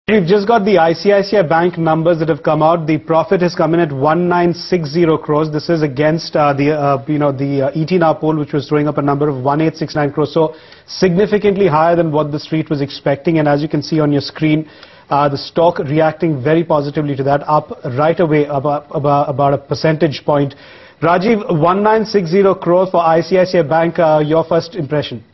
We've just got the ICICI Bank numbers that have come out. The profit has come in at 1960 crores. This is against the ET Now poll, which was throwing up a number of 1869 crores. So significantly higher than what the street was expecting. And as you can see on your screen, the stock reacting very positively to that, up right away about a percentage point. Rajiv, 1960 crores for ICICI Bank. Your first impression?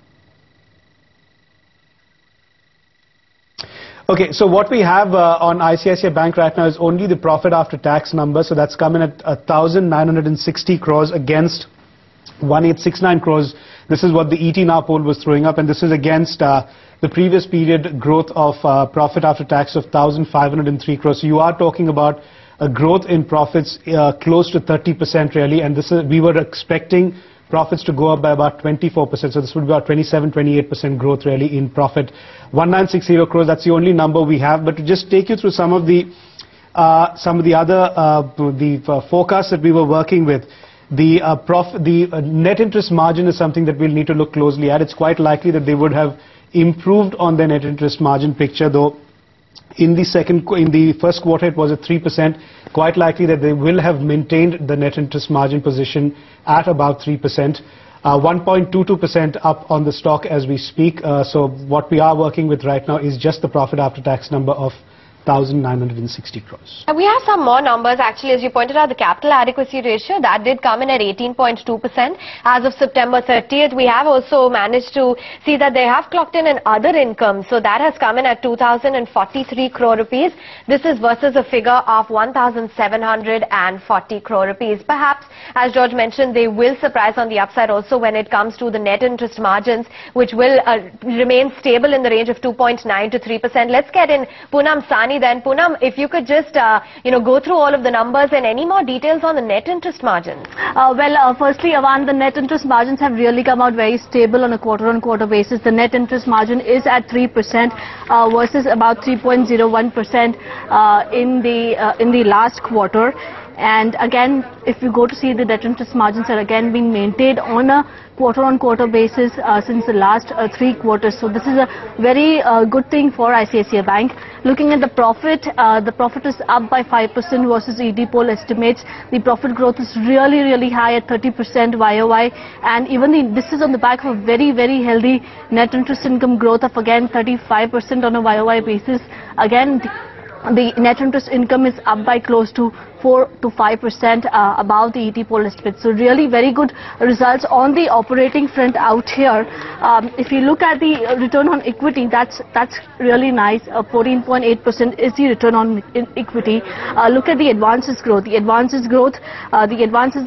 Okay, so what we have on ICICI Bank right now is only the profit after tax number. So that's come in at 1960 crores against 1869 crores. This is what the ET Now poll was throwing up, and this is against the previous period growth of profit after tax of 1503 crores. So you are talking about a growth in profits close to 30% really, and this is, we were expecting profits to go up by about 24%, so this would be about 27-28% growth really in profit. 1960 crores, that's the only number we have. But to just take you through some of the other forecasts that we were working with, the net interest margin is something that we'll need to look closely at. It's quite likely that they would have improved on their net interest margin picture, though. In the first quarter it was at 3%, quite likely that they will have maintained the net interest margin position at about 3%, 1.22% up on the stock as we speak. So what we are working with right now is just the profit after tax number of 1960 crores. We have some more numbers actually. As you pointed out, the capital adequacy ratio, that did come in at 18.2% as of September 30th. We have also managed to see that they have clocked in other income. So that has come in at 2,043 crore rupees. This is versus a figure of 1,740 crore rupees. Perhaps, as George mentioned, they will surprise on the upside also when it comes to the net interest margins, which will remain stable in the range of 2.9 to 3%. Let's get in Poonam Sahni then. Poonam, if you could just go through all of the numbers and any more details on the net interest margins. Firstly, Avan, the net interest margins have really come out very stable on a quarter-on-quarter basis. The net interest margin is at 3% versus about 3.01% in the last quarter. And again, if you go to see, the net interest margins are again being maintained on a quarter-on-quarter basis since the last 3 quarters. So this is a very good thing for ICICI Bank. Looking at the profit is up by 5% versus ET poll estimates. The profit growth is really high at 30% YOY, and even this is on the back of a very healthy net interest income growth of again 35% on a YOY basis. Again, the net interest income is up by close to 4 to 5% above the ET poll estimate. So really very good results on the operating front out here. If you look at the return on equity, that's really nice. 14.8% is the return on equity. Look at the advances growth. The advances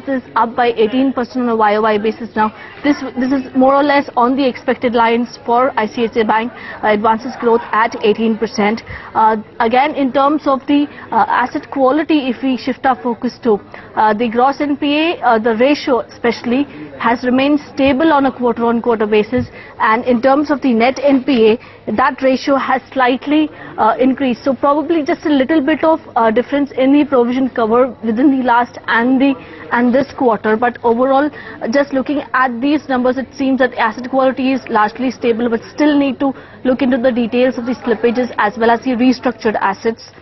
is up by 18% on a YOY basis. Now this is more or less on the expected lines for ICICI Bank. Advances growth at 18%. Again, in terms of the asset quality, if we shift our focus to the gross NPA, the ratio especially has remained stable on a quarter-on-quarter basis, and in terms of the net NPA, that ratio has slightly increased. So probably just a little bit of difference in the provision cover within the last and this quarter, but overall, just looking at these numbers, it seems that asset quality is largely stable, but still need to look into the details of the slippages as well as the restructured assets.